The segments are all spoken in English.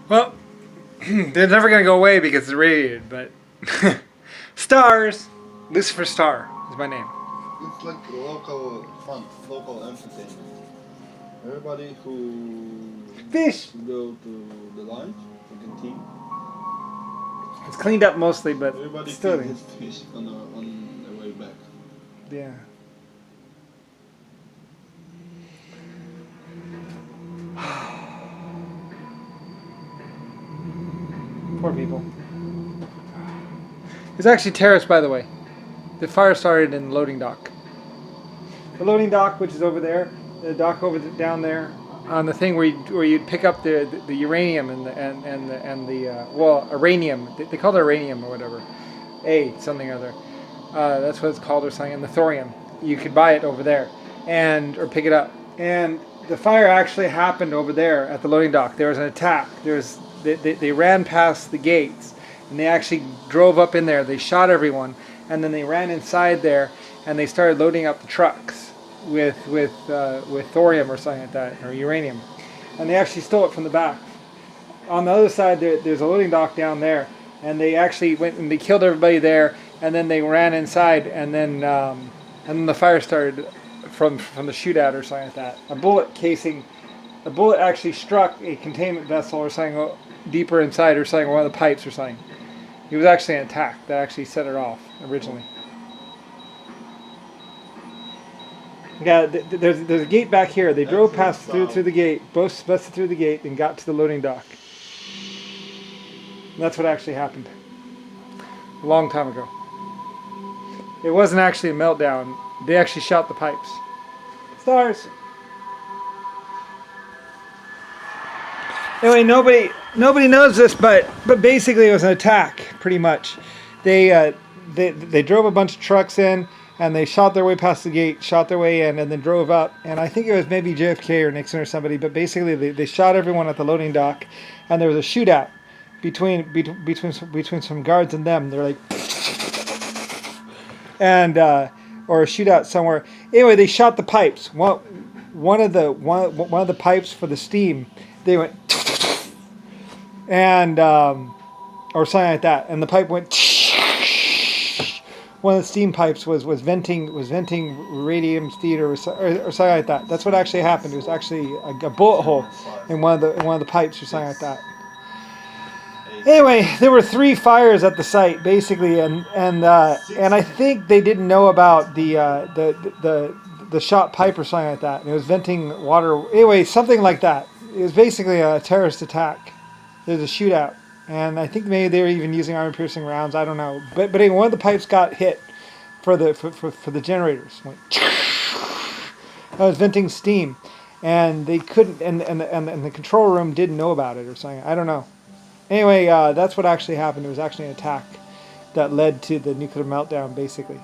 Well, they're never going to go away because it's radiated, but stars. Lucifer Star is my name. It's like local fun, local entertainment. Everybody who Fish. go to the lunch, the canteen. It's cleaned up mostly, but Everybody still. feeds his fish on their way back. Yeah. Poor people. It's actually terraced, by the way. The fire started in the loading dock. The loading dock, which is over there, the dock down there, on the thing where you'd pick up the uranium and the uranium. They call it uranium or whatever, something or other. That's what it's called or something. And the thorium, you could buy it over there, or pick it up. And the fire actually happened over there at the loading dock. There was an attack. They ran past the gates, and they actually drove up in there. They shot everyone, and then they ran inside there, and they started loading up the trucks with thorium or something like that, or uranium, and they actually stole it from the back. On the other side, there's a loading dock down there, and they actually went and they killed everybody there, and then they ran inside, and then the fire started from the shootout or something like that. A bullet actually struck a containment vessel or something deeper inside or something, one of the pipes or something. It was actually an attack that actually set it off originally. Yeah, there's a gate back here. They drove through the gate, both busted through the gate, and got to the loading dock. And that's what actually happened. A long time ago. It wasn't actually a meltdown. They actually shot the pipes. Stars. Anyway, nobody knows this, but basically it was an attack, pretty much. They drove a bunch of trucks in, and they shot their way past the gate, shot their way in, and then drove up. And I think it was maybe JFK or Nixon or somebody, but basically they shot everyone at the loading dock, and there was a shootout between some guards and them. They're like, and or a shootout somewhere. Anyway, they shot the pipes. One of the pipes for the steam, they went, and or something like that, and the pipe went. One of the steam pipes was venting radium theater or something like that. That's what actually happened. It was actually a bullet hole in one of the pipes or something like that. Anyway, there were 3 fires at the site basically, and I think they didn't know about the shot pipe or something like that. And it was venting water. Anyway, something like that. It was basically a terrorist attack. There's a shootout. And I think maybe they were even using armor-piercing rounds. I don't know, but anyway, one of the pipes got hit for the generators. Went, I was venting steam, and they couldn't, and the control room didn't know about it or something. I don't know. Anyway, that's what actually happened. It was actually an attack that led to the nuclear meltdown. Basically,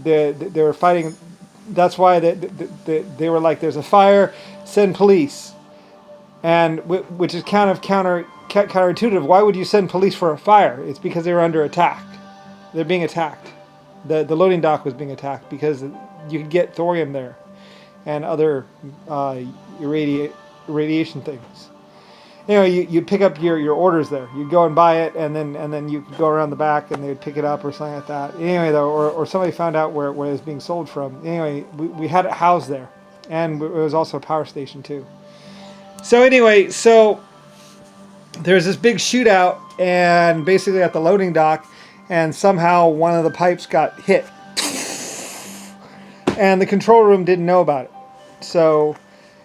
they were fighting. That's why they were like, "There's a fire, send police," and which is kind of counterintuitive. Why would you send police for a fire? It's because they were under attack. They're being attacked. The loading dock was being attacked because you could get thorium there and other radiation things. Anyway, you'd pick up your orders there. You'd go and buy it, and then you could go around the back and they would pick it up or something like that. Anyway, though, or somebody found out where it was being sold from. Anyway, we had it housed there, and it was also a power station too. So anyway, there's this big shootout, and basically at the loading dock, and somehow one of the pipes got hit, and the control room didn't know about it. So,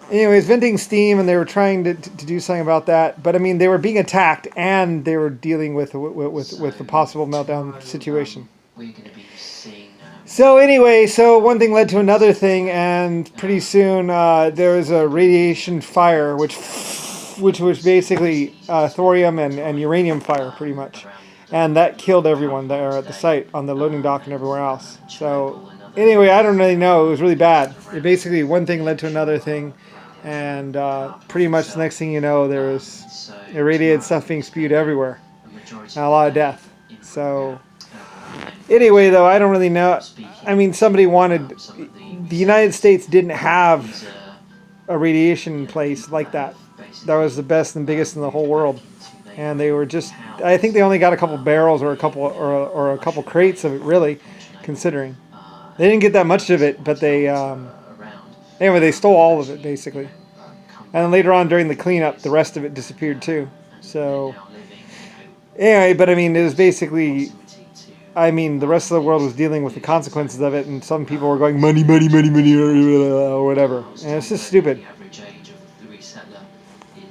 anyways, venting steam, and they were trying to do something about that. But I mean, they were being attacked, and they were dealing with the possible meltdown situation. So anyway, one thing led to another thing, and pretty soon there was a radiation fire, which was basically thorium and uranium fire, pretty much. And that killed everyone there at the site, on the loading dock and everywhere else. So anyway, I don't really know. It was really bad. Basically, one thing led to another thing. And pretty much the next thing you know, there was irradiated stuff being spewed everywhere. And a lot of death. So anyway, though, I don't really know. I mean, the United States didn't have a radiation place like that. That was the best and biggest in the whole world. and they were just. I think they only got a couple barrels or a couple crates of it, really, considering they didn't get that much of it, but they anyway they stole all of it basically, and then later on during the cleanup, the rest of it disappeared too. So anyway, but I mean, it was basically. I mean, the rest of the world was dealing with the consequences of it, and some people were going, money, money, money, money, or whatever. And it's just stupid.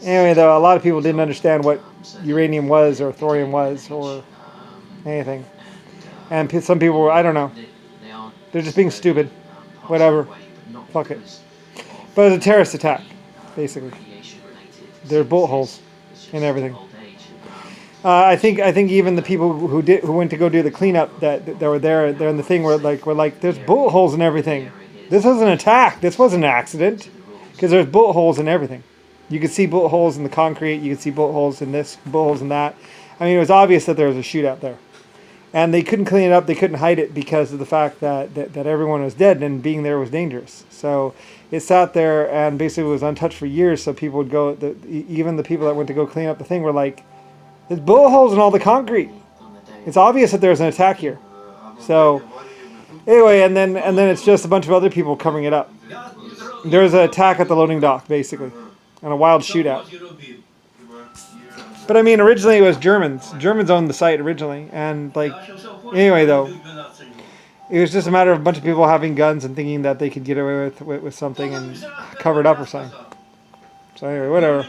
Anyway, though, a lot of people didn't understand what uranium was, or thorium was, or anything. And some people were, I don't know. They're just being stupid. Whatever. Fuck it. But it's a terrorist attack, basically. There are bullet holes and everything. I think even the people who went to go do the cleanup that were there in the thing were like there's bullet holes and everything. This was an attack. This wasn't an accident because there's bullet holes in everything. You could see bullet holes in the concrete. You could see bullet holes in this, bullet holes in that. I mean, it was obvious that there was a shootout there, and they couldn't clean it up. They couldn't hide it because of the fact that everyone was dead and being there was dangerous. So it sat there and basically was untouched for years. So people would go. Even the people that went to go clean up the thing were like. There's bullet holes in all the concrete. It's obvious that there's an attack here. So, anyway, and then it's just a bunch of other people covering it up. There's an attack at the loading dock, basically, and a wild shootout. But I mean, originally it was Germans. Germans owned the site originally, and anyway, though, it was just a matter of a bunch of people having guns and thinking that they could get away with something and cover it up or something. So anyway, whatever.